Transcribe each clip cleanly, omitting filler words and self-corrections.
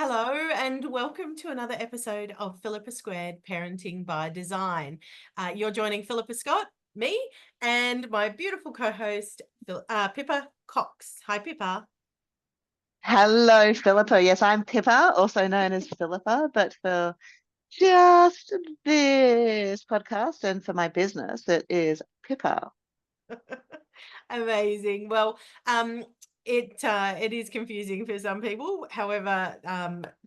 Hello, and welcome to another episode of Philippa Squared Parenting by Design. You're joining Philippa Scott, me, and my beautiful co-host, Pippa Cox. Hi, Pippa. Hello, Philippa. Yes, I'm Pippa, also known as Philippa, but for just this podcast and for my business, it is Pippa. Amazing. Well, it is confusing for some people. However,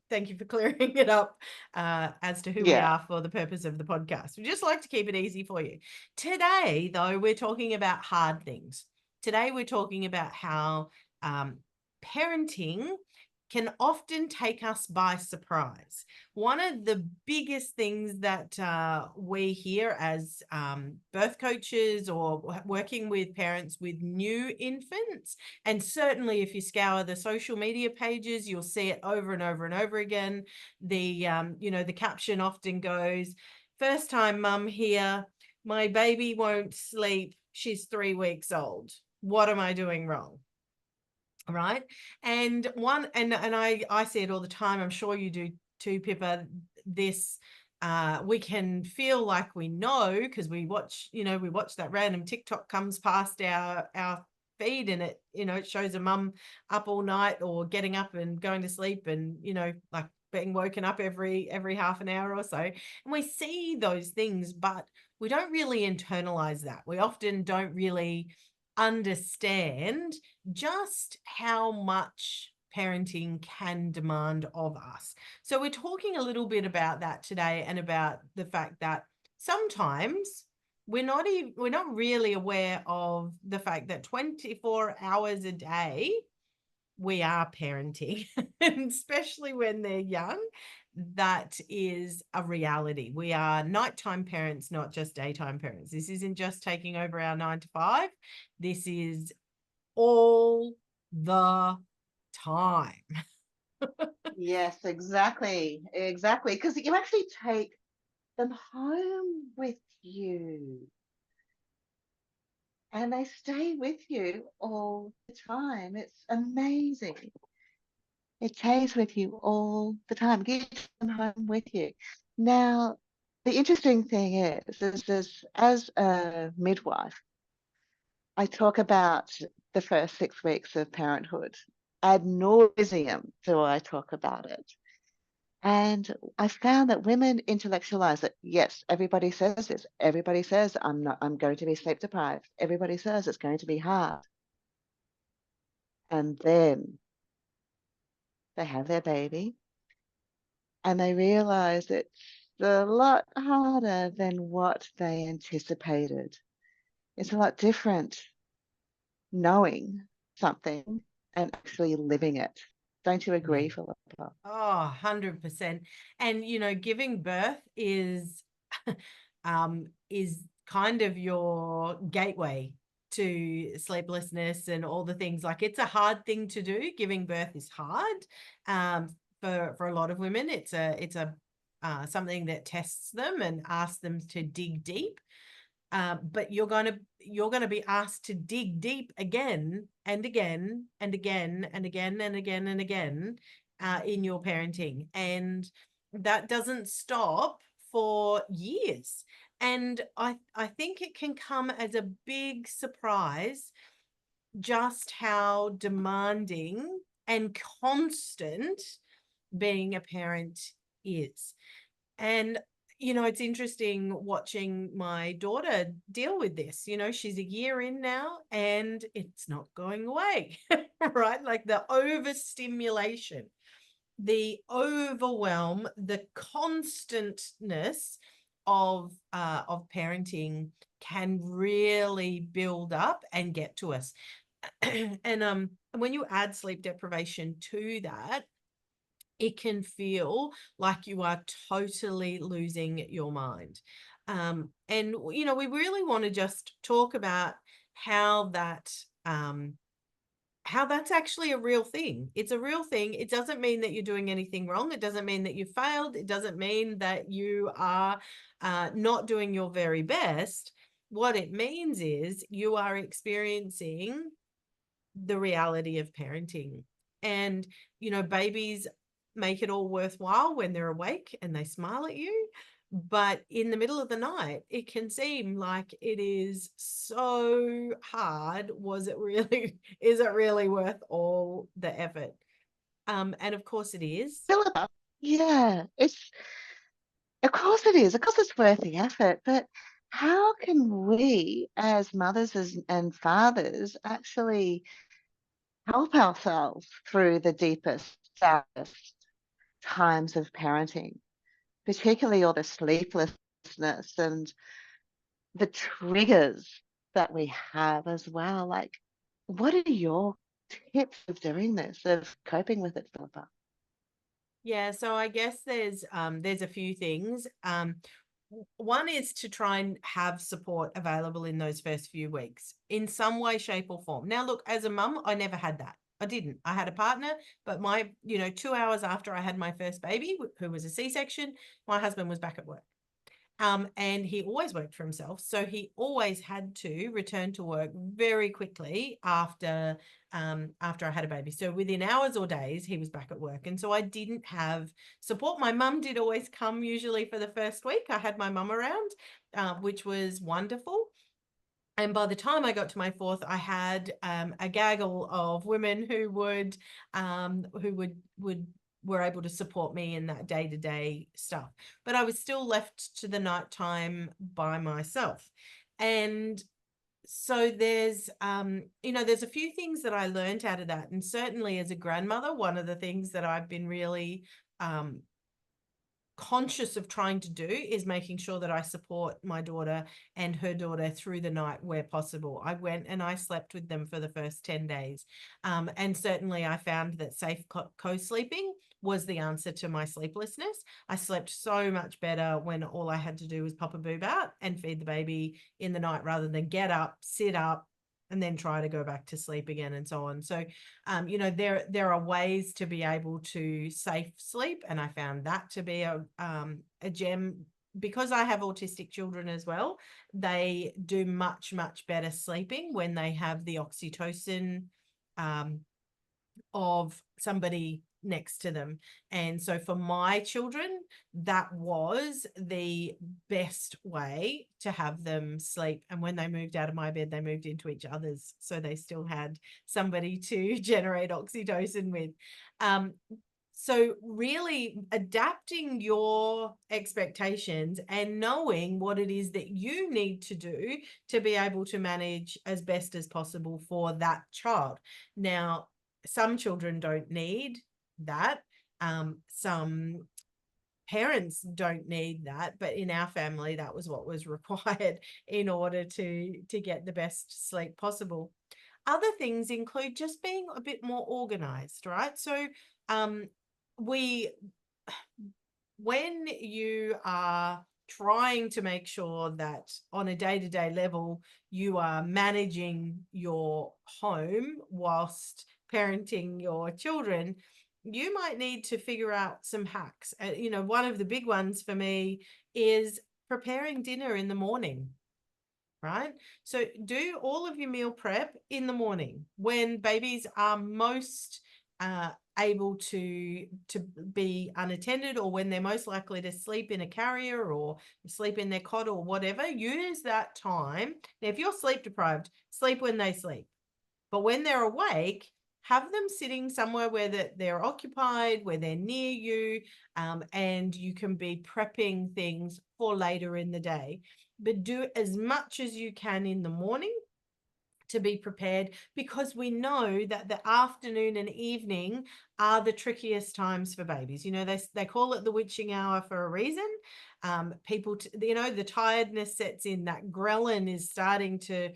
thank you for clearing it up as to who we Yeah. are for the purpose of the podcast. We just like to keep it easy for you. Today, though, we're talking about hard things. Today, we're talking about how parenting can often take us by surprise. One of the biggest things that we hear as birth coaches or working with parents with new infants, and certainly if you scour the social media pages, you'll see it over and over and over again. The caption often goes, "First time mum here, my baby won't sleep. She's 3 weeks old. What am I doing wrong?" Right. And I see it all the time. I'm sure you do too, Pippa. This we can feel like we know because we watch that random TikTok comes past our feed, and it shows a mum up all night or getting up and going to sleep, and like being woken up every half an hour or so, and we see those things, but we don't really internalize that. We often don't really understand just how much parenting can demand of us. So we're talking a little bit about that today, and about the fact that sometimes we're not really aware of the fact that 24 hours a day we are parenting, and especially when they're young, that is a reality. We are nighttime parents, not just daytime parents. This isn't just taking over our 9 to 5. This is all the time. Yes, exactly. Exactly. Because you actually take them home with you and they stay with you all the time. It's amazing. It stays with you all the time. You take them home with you. Now, the interesting thing is as a midwife, I talk about the first 6 weeks of parenthood. Ad nauseum do I talk about it. And I found that women intellectualize it. Yes, everybody says this. Everybody says I'm going to be sleep deprived. Everybody says it's going to be hard. And then they have their baby and they realize it's a lot harder than what they anticipated. It's a lot different knowing something and actually living it. Don't you Yeah. agree, Philippa? Oh, 100%. And giving birth is kind of your gateway to sleeplessness and all the things. Like, it's a hard thing to do. Giving birth is hard. For a lot of women, it's a something that tests them and asks them to dig deep. But you're gonna be asked to dig deep again and again and again and again and again and again in your parenting, and that doesn't stop for years. And I think it can come as a big surprise just how demanding and constant being a parent is. And it's interesting watching my daughter deal with this. She's a year in now and it's not going away, right? Like the overstimulation, the overwhelm, the constantness of parenting can really build up and get to us. And when you add sleep deprivation to that, it can feel like you are totally losing your mind. And we really want to just talk about how that how that's actually a real thing. It's a real thing. It doesn't mean that you're doing anything wrong. It doesn't mean that you failed. It doesn't mean that you are not doing your very best. What it means is you are experiencing the reality of parenting. And babies make it all worthwhile when they're awake and they smile at you. But in the middle of the night, it can seem like it is so hard. Was it really, is it really worth all the effort? And of course it is. Philippa, yeah, it's of course it is. Of course it's worth the effort, but how can we as mothers and fathers actually help ourselves through the deepest, saddest times of parenting, particularly all the sleeplessness and the triggers that we have as well? Like, what are your tips of doing this, of coping with it, Philippa? Yeah, so I guess there's a few things. One is to try and have support available in those first few weeks in some way, shape, or form. Now, look, as a mum, I never had that. I didn't. I had a partner, but 2 hours after I had my first baby, who was a C-section, my husband was back at work. And he always worked for himself. So he always had to return to work very quickly after I had a baby. So within hours or days, he was back at work. And so I didn't have support. My mum did always come usually for the first week. I had my mum around, which was wonderful. And by the time I got to my fourth, I had a gaggle of women who were able to support me in that day-to-day stuff. But I was still left to the nighttime by myself. And so there's a few things that I learned out of that. And certainly as a grandmother, one of the things that I've been really conscious of trying to do is making sure that I support my daughter and her daughter through the night where possible. I went and I slept with them for the first 10 days. And certainly I found that safe co-sleeping was the answer to my sleeplessness. I slept so much better when all I had to do was pop a boob out and feed the baby in the night rather than get up, sit up, and then try to go back to sleep again and so on. So there are ways to be able to safe sleep, and I found that to be a gem. Because I have autistic children as well, they do much, much better sleeping when they have the oxytocin um, of somebody next to them. And so for my children, that was the best way to have them sleep. And when they moved out of my bed, they moved into each other's. So they still had somebody to generate oxytocin with. So really adapting your expectations and knowing what it is that you need to do to be able to manage as best as possible for that child. Now, some children don't need that. Some parents don't need that, but in our family, that was what was required in order to get the best sleep possible. Other things include just being a bit more organized, right? So um, we when you are trying to make sure that on a day-to-day level you are managing your home whilst parenting your children, you might need to figure out some hacks. One of the big ones for me is preparing dinner in the morning, right? So do all of your meal prep in the morning when babies are most uh, able to be unattended, or when they're most likely to sleep in a carrier or sleep in their cot or whatever. Use that time. Now, if you're sleep deprived, sleep when they sleep. But when they're awake, have them sitting somewhere where they're occupied, where they're near you, and you can be prepping things for later in the day. But do as much as you can in the morning to be prepared, because we know that the afternoon and evening are the trickiest times for babies. They call it the witching hour for a reason. The tiredness sets in, that ghrelin is starting to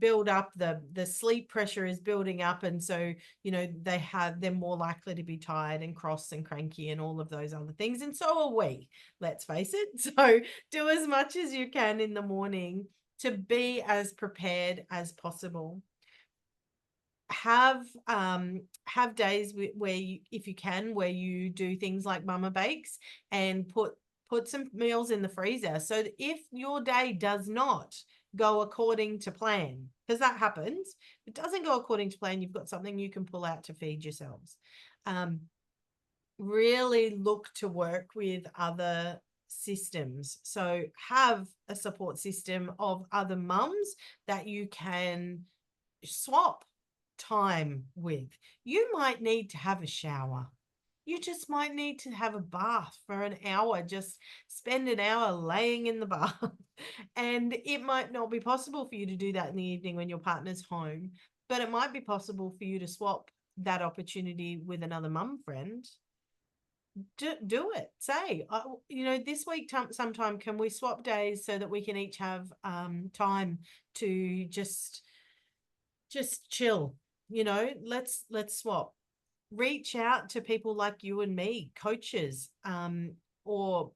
build up, the sleep pressure is building up, and so they're more likely to be tired and cross and cranky and all of those other things, and so are we, let's face it. So do as much as you can in the morning to be as prepared as possible. Have days where you, if you can, where you do things like mama bakes and put some meals in the freezer, so that if your day does not go according to plan, because that happens, if it doesn't go according to plan, you've got something you can pull out to feed yourselves. really look to work with other systems. So have a support system of other mums that you can swap time with. You might need to have a shower. You just might need to have a bath for an hour. Just spend an hour laying in the bath. And it might not be possible for you to do that in the evening when your partner's home, but it might be possible for you to swap that opportunity with another mum friend. Do it. Say, this week sometime can we swap days so that we can each have time to just chill. Let's swap. Reach out to people like you and me, coaches, or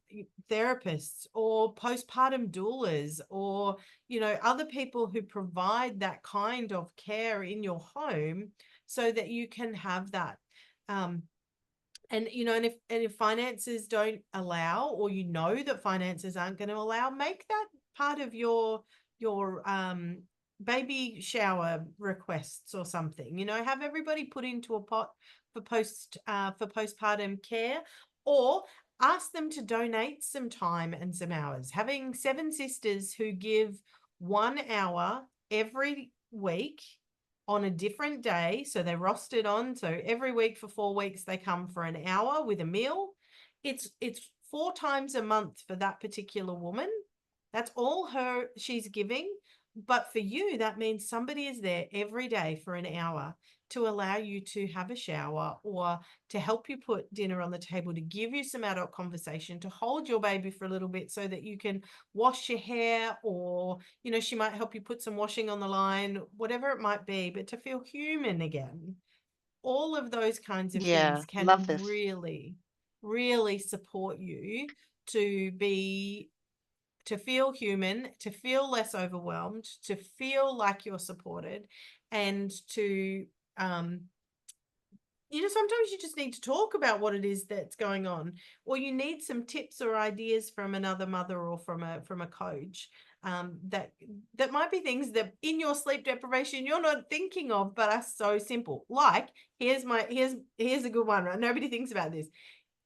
therapists, or postpartum doulas, or other people who provide that kind of care in your home so that you can have that. And if finances don't allow, or that finances aren't going to allow, make that part of your baby shower requests or something. Have everybody put into a pot for postpartum care, or ask them to donate some time and some hours. Having 7 sisters who give 1 hour every week on a different day. So they're rostered on. So every week for 4 weeks, they come for an hour with a meal. It's 4 times a month for that particular woman. That's all she's giving. But for you, that means somebody is there every day for an hour to allow you to have a shower, or to help you put dinner on the table, to give you some adult conversation, to hold your baby for a little bit so that you can wash your hair, or, she might help you put some washing on the line, whatever it might be, but to feel human again. All of those kinds of Yeah, things love can this. really, really support you to feel human, to feel less overwhelmed, to feel like you're supported, and to sometimes you just need to talk about what it is that's going on, or you need some tips or ideas from another mother, or from a coach, that might be things that in your sleep deprivation you're not thinking of, but are so simple. Like, here's a good one, right? Nobody thinks about this.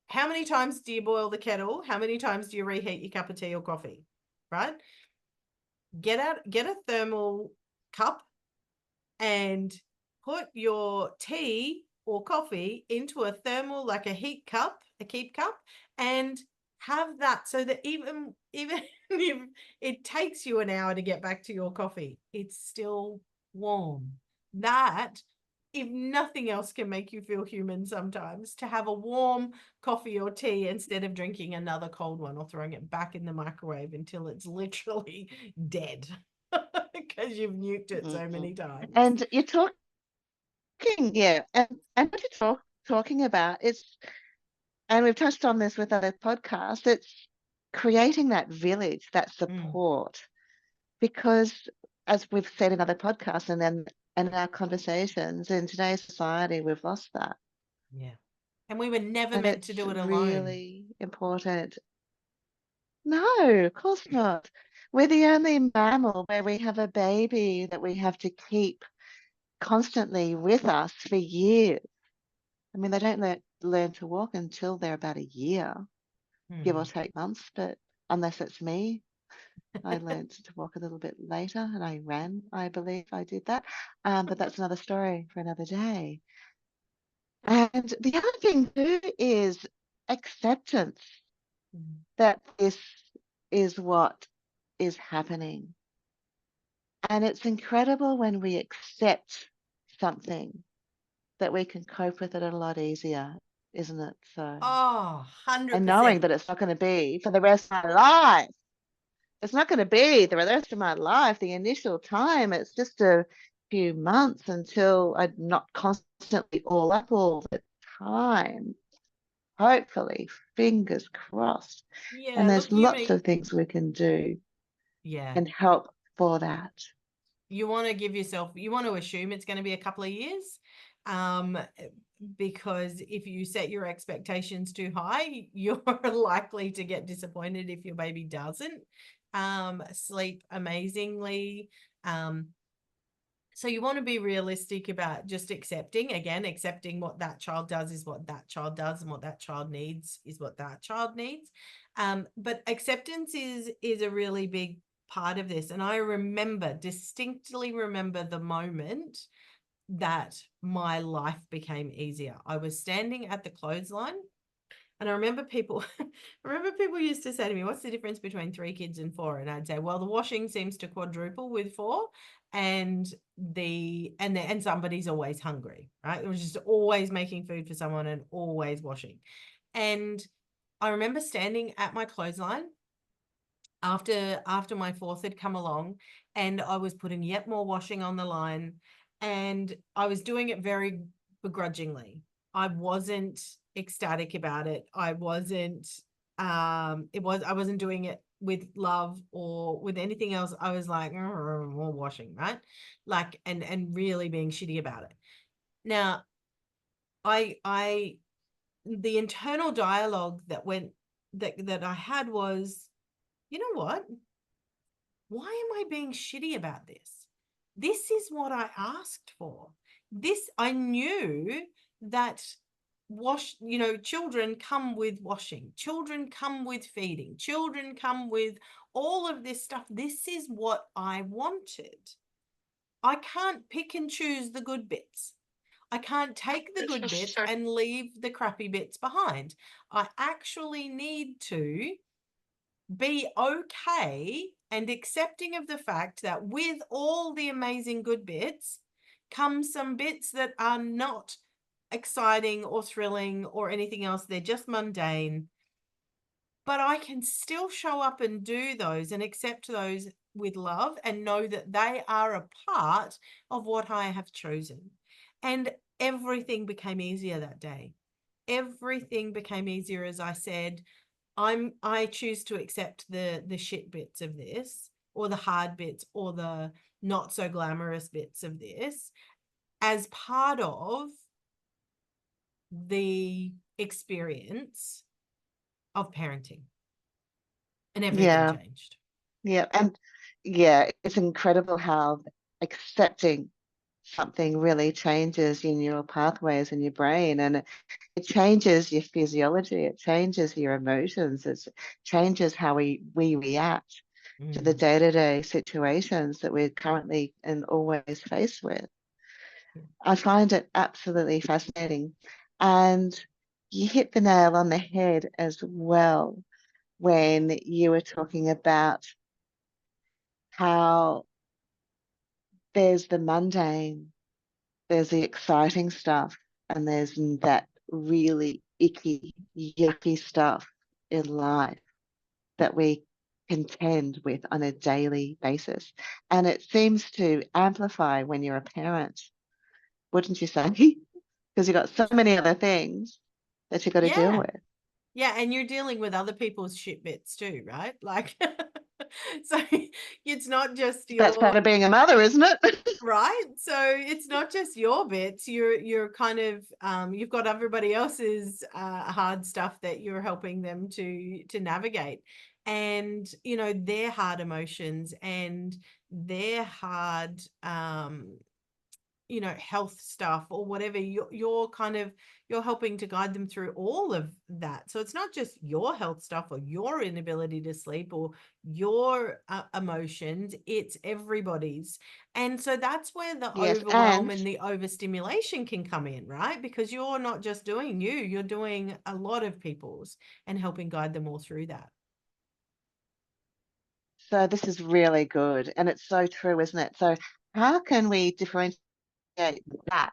How many times do you boil the kettle? How many times do you reheat your cup of tea or coffee? Right? Get a thermal cup and put your tea or coffee into a thermal, like a heat cup, a keep cup, and have that, so that even if it takes you an hour to get back to your coffee, it's still warm. That, if nothing else, can make you feel human sometimes, to have a warm coffee or tea instead of drinking another cold one, or throwing it back in the microwave until it's literally dead because you've nuked it so Mhm. many times. And you're talking, yeah, and what you're talking about, and we've touched on this with other podcasts, it's creating that village, that Mm, support, because as we've said in other podcasts, and then in our conversations, in today's society, we've lost that. yeah. And we were never And meant to it's do it alone. really important. No, of course not. We're the only mammal where we have a baby that we have to keep constantly with us for years. I mean, they don't learn to walk until they're about a year, give or Hmm. take months, but unless it's me, I learned to walk a little bit later and I ran, I believe I did that. But that's another story for another day. And the other thing too is acceptance Mm. that this is what is happening. And it's incredible when we accept something that we can cope with it a lot easier, isn't it? So, Oh, and knowing 100%. that it's not going to be for the rest of my life. It's not going to be the rest of my life. The initial time, it's just a few months until I'm not constantly all up all the time. Hopefully, fingers crossed. Yeah, And there's look, you lots mean, of things we can do yeah. and help for that. You want to you want to assume it's going to be a couple of years. Um, because if you set your expectations too high, you're likely to get disappointed if your baby doesn't sleep amazingly. Um, So you want to be realistic about just accepting, again, accepting what that child does is what that child does, and what that child needs is what that child needs. But acceptance is a really big part of this. And I distinctly remember the moment that my life became easier. I was standing at the clothesline, and I remember people used to say to me, "What's the difference between 3 kids and 4?" And I'd say, "Well, the washing seems to quadruple with 4, and somebody's always hungry, right? It was just always making food for someone and always washing." And I remember standing at my clothesline after my fourth had come along, and I was putting yet more washing on the line, and I was doing it very begrudgingly. I wasn't ecstatic about it. I wasn't I wasn't doing it with love or with anything else. I was like, more washing, right? Like, and really being shitty about it. Now, I the internal dialogue that I had was, you know what? Why am I being shitty about this? This is what I asked for. I knew that children come with washing, children come with feeding, children come with all of this stuff. This is what I wanted. I can't pick and choose the good bits. I can't take the good bits and leave the crappy bits behind. I actually need to be okay and accepting of the fact that with all the amazing good bits come some bits that are not exciting or thrilling or anything else. They're just mundane. But I can still show up and do those and accept those with love and know that they are a part of what I have chosen. And everything became easier that day. Everything became easier as I said, I choose to accept the shit bits of this, or the hard bits, or the not so glamorous bits of this as part of the experience of parenting. And everything Yeah. changed. Yeah. And yeah, it's incredible how accepting something really changes your neural pathways in your brain, and it changes your physiology, it changes your emotions, it changes how we react to the Mm. day-to-day situations that we're currently and always faced with. Yeah. I find it absolutely fascinating. And you hit the nail on the head as well when you were talking about how there's the mundane, there's the exciting stuff, and there's that really icky, yucky stuff in life that we contend with on a daily basis. And it seems to amplify when you're a parent, wouldn't you say? Because you've got so many other things that you've got to deal Yeah. with. Yeah, and you're dealing with other people's shit bits too, right? Like, so it's not just That's part your of being a mother, isn't it? right. So it's not just your bits. You're kind of you've got everybody else's hard stuff that you're helping them to navigate, and their hard emotions and their hard health stuff or whatever. You're kind of you're helping to guide them through all of that. So it's not just your health stuff or your inability to sleep or your emotions, it's everybody's. And so that's where the Yes, overwhelm and and the overstimulation can come in, right? Because you're not just doing you're doing a lot of people's and helping guide them all through that. so this is really good, and it's so true, isn't it? So how can we differentiate that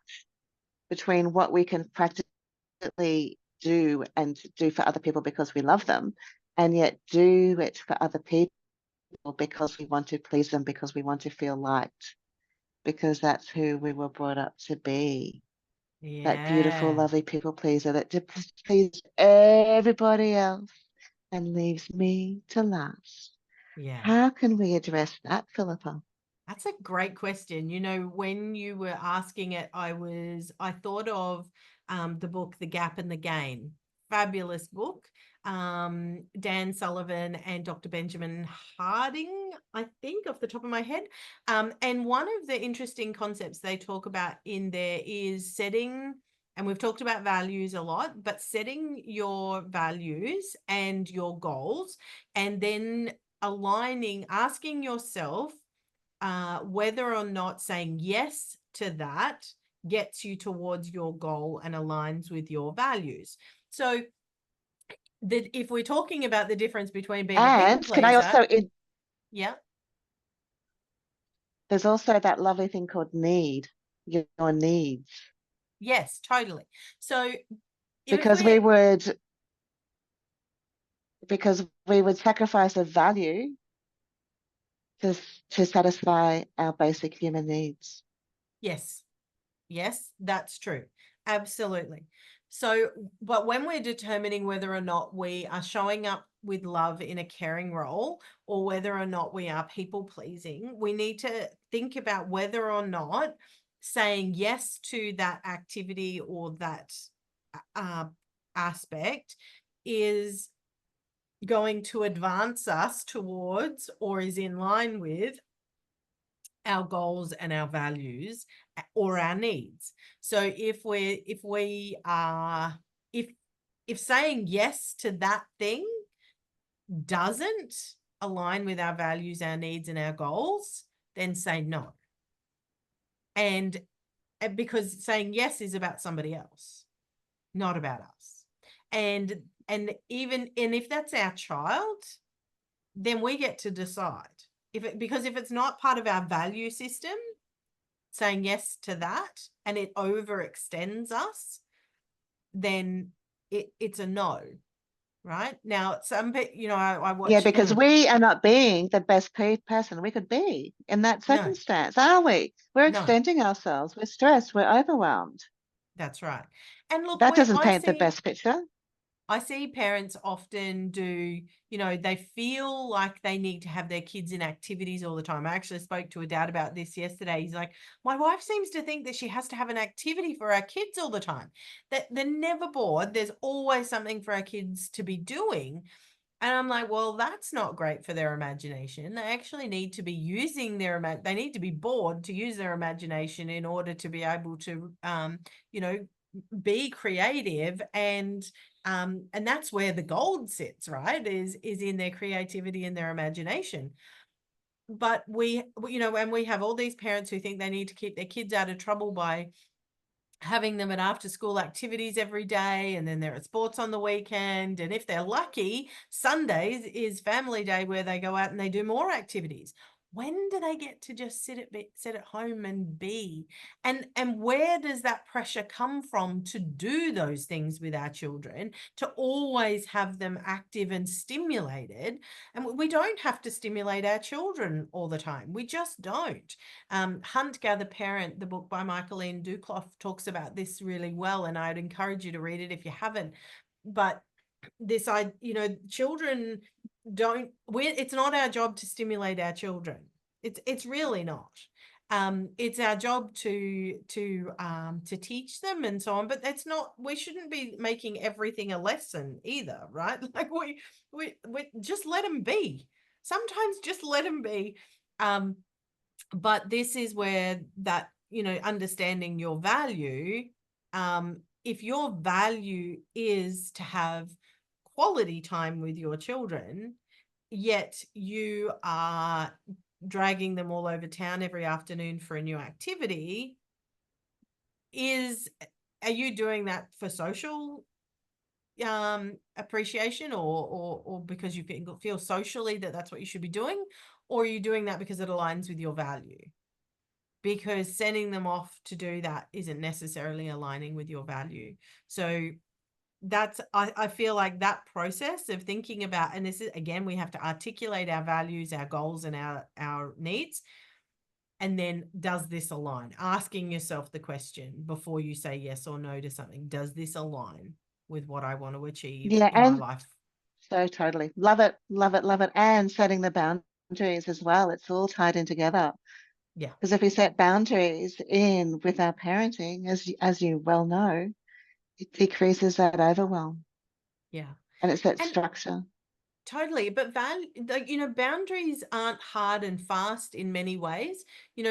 between what we can practically do and do for other people because we love them, and yet do it for other people because we want to please them, because we want to feel liked, because that's who we were brought up to be. That beautiful, Yeah. lovely people pleaser that just pleases everybody else and leaves me to last. Yeah. How can we address that, Philippa? That's a great question. When you were asking it, I thought of the book The Gap and the Gain. fabulous book. Dan Sullivan and Dr. Benjamin Harding, I think, off the top of my head. And one of the interesting concepts they talk about in there is setting, and we've talked about values a lot, but setting your values and your goals, and then aligning, asking yourself whether or not saying yes to that gets you towards your goal and aligns with your values. So if we're talking about the difference between being a people And can I pleaser, also, yeah, there's also that lovely thing called need, your needs, yes, totally. So if because we're, we would sacrifice a value to to satisfy our basic human needs. yes, yes, that's true. Absolutely. So, but when we're determining whether or not we are showing up with love in a caring role or whether or not we are people pleasing, we need to think about whether or not saying yes to that activity or that uh, aspect is going to advance us towards or is in line with our goals and our values or our needs. So if saying yes to that thing doesn't align with our values, our needs, and our goals, then say no. And because saying yes is about somebody else, not about us. And if that's our child, then we get to decide. Because if it's not part of our value system, saying yes to that and it overextends us, then it's a no. Right now, some I Yeah, watch. because we are not being the best person we could be in that No, circumstance, are we? We're no, extending ourselves. We're stressed. We're overwhelmed. that's right. And look, That doesn't I paint the see best picture. parents often do, they feel like they need to have their kids in activities all the time. I actually spoke to a dad about this yesterday. He's like, my wife seems to think that she has to have an activity for our kids all the time, that they're never bored. There's always something for our kids to be doing. And I'm like, well, that's not great for their imagination. They actually need to be using they need to be bored to use their imagination in order to be able to, be creative. And that's where the gold sits, right? Is in their creativity and their imagination. But and we have all these parents who think they need to keep their kids out of trouble by having them at after school activities every day, and then they're at sports on the weekend, and if they're lucky, Sundays is family day where they go out and they do more activities. When do they get to just sit at home and be? And where does that pressure come from to do those things with our children, to always have them active and stimulated? And we don't have to stimulate our children all the time. We just don't. Hunt, Gather, Parent, the book by Michaeline Dukloff, talks about this really well, and I'd encourage you to read it if you haven't. But children it's not our job to stimulate our children. It's really not. It's our job to teach them and so on, but we shouldn't be making everything a lesson either, right? Like we just let them be. Sometimes just let them be. But this is where that, understanding your value, if your value is to have quality time with your children, yet you are dragging them all over town every afternoon for a new activity, are you doing that for social appreciation, or because you feel socially that that's what you should be doing, or are you doing that because it aligns with your value? Because sending them off to do that isn't necessarily aligning with your value. So I feel like that process of thinking about, and this is, again, we have to articulate our values, our goals, and our needs. And then, does this align? Asking yourself the question before you say yes or no to something. Does this align with what I want to achieve Yeah, in my and life? so totally. Love it, love it, love it. And setting the boundaries as well. It's all tied in together. Yeah. Because if we set boundaries in with our parenting, as you well know, it decreases that overwhelm. Yeah. And it's that And structure. totally, but boundaries aren't hard and fast in many ways.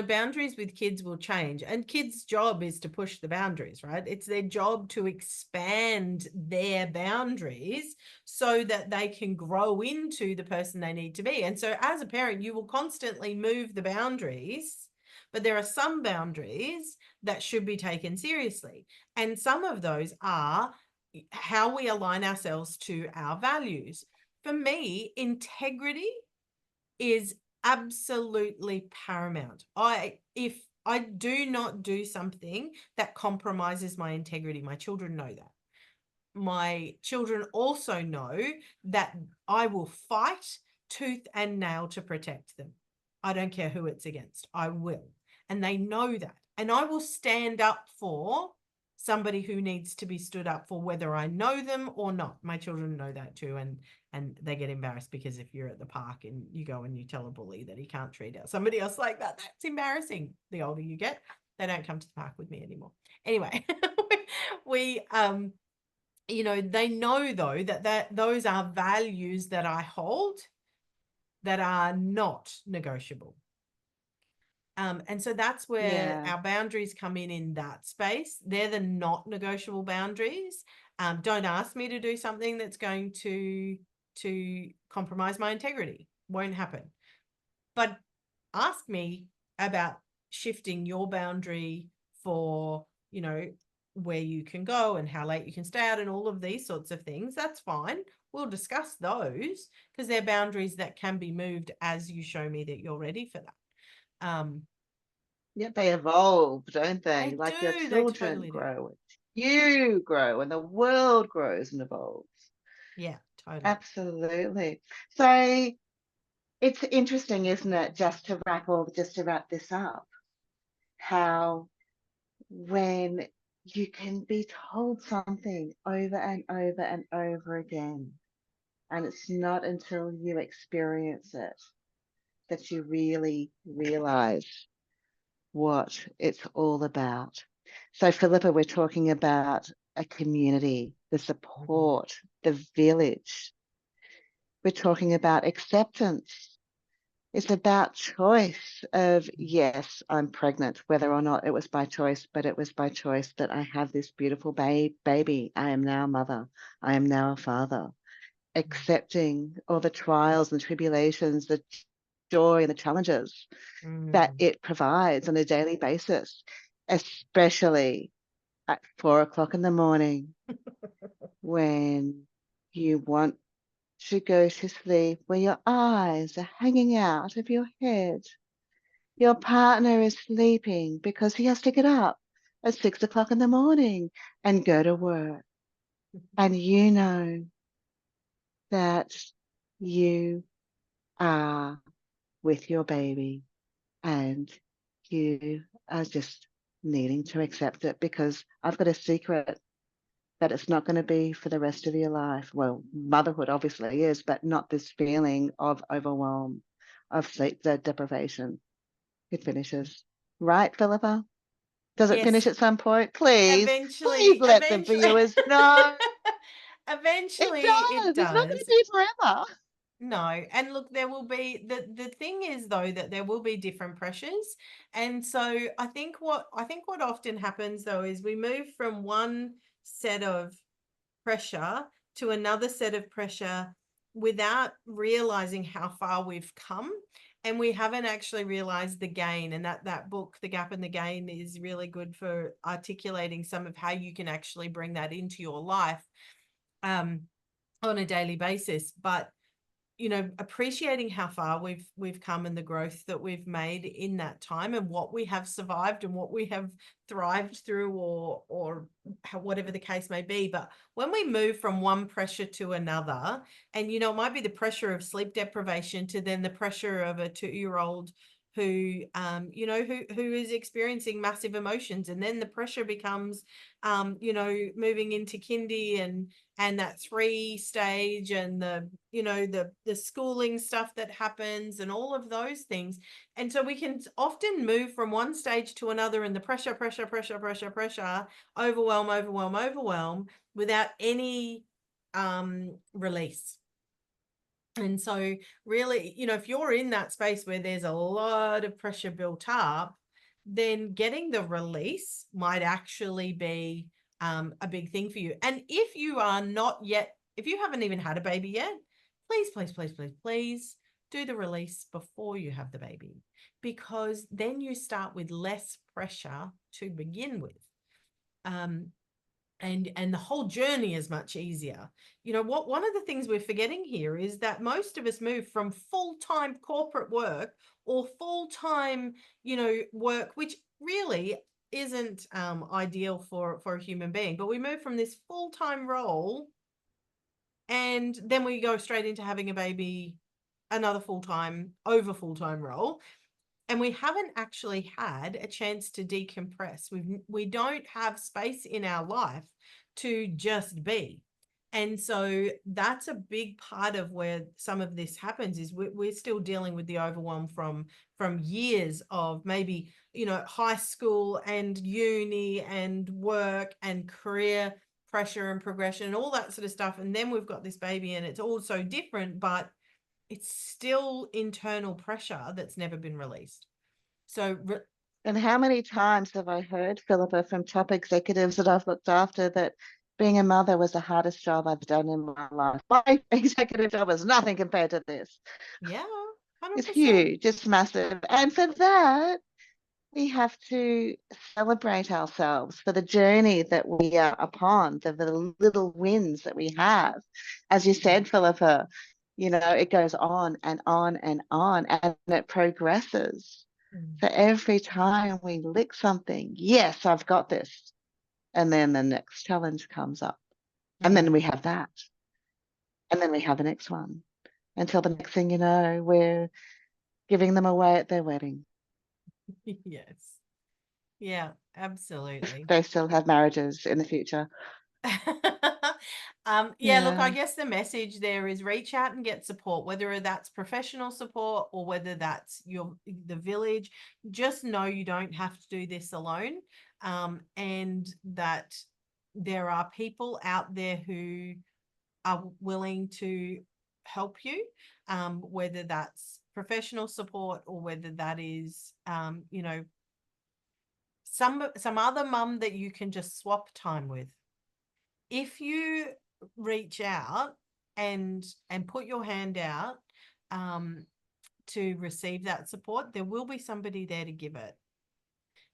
Boundaries with kids will change, and kids' job is to push the boundaries, right? It's their job to expand their boundaries so that they can grow into the person they need to be. And so, as a parent, you will constantly move the boundaries, but there are some boundaries that should be taken seriously. And some of those are how we align ourselves to our values. For me, integrity is absolutely paramount. If I do not do something that compromises my integrity, my children know that. My children also know that I will fight tooth and nail to protect them. I don't care who it's against. I will. And they know that. And I will stand up for somebody who needs to be stood up for, whether I know them or not. My children know that too. And they get embarrassed because if you're at the park and you go and you tell a bully that he can't treat somebody else like that, that's embarrassing. The older you get, they don't come to the park with me anymore. Anyway, we they know though that those are values that I hold that are not negotiable. And so that's where Yeah. our boundaries come in that space. They're the not negotiable boundaries. Don't ask me to do something that's going to compromise my integrity. Won't happen. But ask me about shifting your boundary for, where you can go and how late you can stay out and all of these sorts of things. That's fine. We'll discuss those because they're boundaries that can be moved as you show me that you're ready for that. Yeah, they evolve, don't they? They Like your do. They children totally do. grow, you grow, and the world grows and evolves. Yeah, totally. Absolutely. So it's interesting, isn't it? Just to wrap this up, how when you can be told something over and over and over again, and it's not until you experience it that you really realize what it's all about. So, Philippa, we're talking about a community, the Mhm. support, the village. We're talking about acceptance. It's about choice of, yes, I'm pregnant, whether or not it was by choice, but it was by choice that I have this beautiful baby. I am now a mother. I am now a father. Accepting all the trials and tribulations, the joy and the challenges that Mm. it provides on a daily basis, especially at 4 o'clock in the morning when you want to go to sleep, where your eyes are hanging out of your head. Your partner is sleeping because he has to get up at 6 o'clock in the morning and go to work. And you know that you are with your baby and you are just needing to accept it because I've got a secret that it's not going to be for the rest of your life. Well, motherhood obviously is, but not this feeling of overwhelm, of sleep the deprivation. It finishes. Right, Philippa? Does it finish Yes, at some point? Please, please eventually, let the viewers know. It eventually it does. It's not going to does. be forever. No. And look, there will be the thing is though that there will be different pressures. And so I think what often happens though is we move from one set of pressure to another set of pressure without realizing how far we've come, and we haven't actually realized the gain. And that book, The Gap and the Gain, is really good for articulating some of how you can actually bring that into your life um on a daily basis. But appreciating how far we've come and the growth that we've made in that time and what we have survived and what we have thrived through, or whatever the case may be. But when we move from one pressure to another, and it might be the pressure of sleep deprivation to then the pressure of a 2-year-old who is experiencing massive emotions, and then the pressure becomes moving into kindy and that 3 stage, and the schooling stuff that happens and all of those things. And so we can often move from one stage to another, and the pressure, overwhelm, without any release. And so really, if you're in that space where there's a lot of pressure built up, then getting the release might actually be a big thing for you. And if you are not yet, if you haven't even had a baby yet, please, please, please, please, please do the release before you have the baby, because then you start with less pressure to begin with. And the whole journey is much easier. What one of the things we're forgetting here is that most of us move from full-time corporate work or full-time, work, which really isn't ideal for a human being, but we move from this full-time role and then we go straight into having a baby, another full-time role, and we haven't actually had a chance to decompress. We don't have space in our life to just be. And so that's a big part of where some of this happens, is we're still dealing with the overwhelm from years of maybe, high school and uni and work and career pressure and progression and all that sort of stuff. And then we've got this baby and it's all so different, but it's still internal pressure that's never been released. So, And how many times have I heard, Philippa, from top executives that I've looked after, that being a mother was the hardest job I've done in my life. My executive job is nothing compared to this. yeah, It's 100%. huge, it's massive. And for that, we have to celebrate ourselves for the journey that we are upon, the little wins that we have. As you said, Philippa, it goes on and on and on, and it progresses. So every time we lick something, yes, I've got this. And then the next challenge comes up. And then we have that. And then we have the next one. Until the next thing you know, we're giving them away at their wedding. Yes. Yeah, absolutely. They still have marriages in the future. Yeah, look, I Yeah. guess the message there is reach out and get support, whether that's professional support or whether that's the village. Just know you don't have to do this alone, and that there are people out there who are willing to help you, whether that's professional support or whether that is, some other mum that you can just swap time with. If you reach out and put your hand out, to receive that support, there will be somebody there to give it.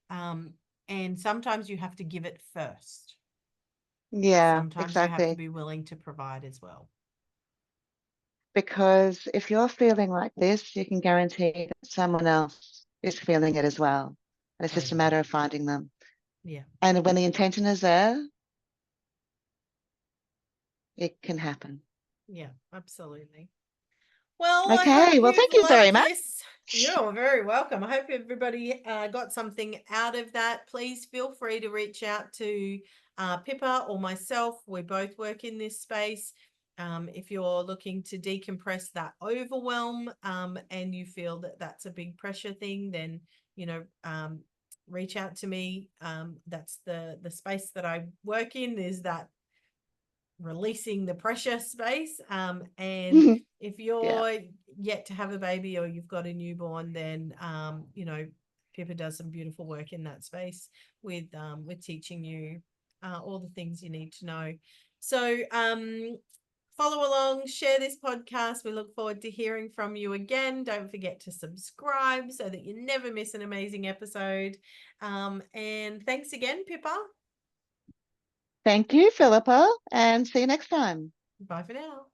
And sometimes you have to give it first. Yeah, Sometimes you have to exactly. be willing to provide as well. Because if you're feeling like this, you can guarantee that someone else is feeling it as well. And it's just a Totally. matter of finding them. Yeah. And when the intention is there, it can happen. Yeah, absolutely. Well, I hope Okay, well, you've thank you very loved much. this. You're very welcome. I hope everybody got something out of that. Please feel free to reach out to Pippa or myself. We both work in this space. If you're looking to decompress that overwhelm, and you feel that that's a big pressure thing, then, reach out to me. That's the space that I work in, is that releasing the pressure space. And if Yeah. you're yet to have a baby or you've got a newborn, then Pippa does some beautiful work in that space with teaching you all the things you need to know. So follow along, share this podcast. We look forward to hearing from you again. Don't forget to subscribe so that you never miss an amazing episode. And thanks again, Pippa. Thank you, Philippa, and see you next time. Bye for now.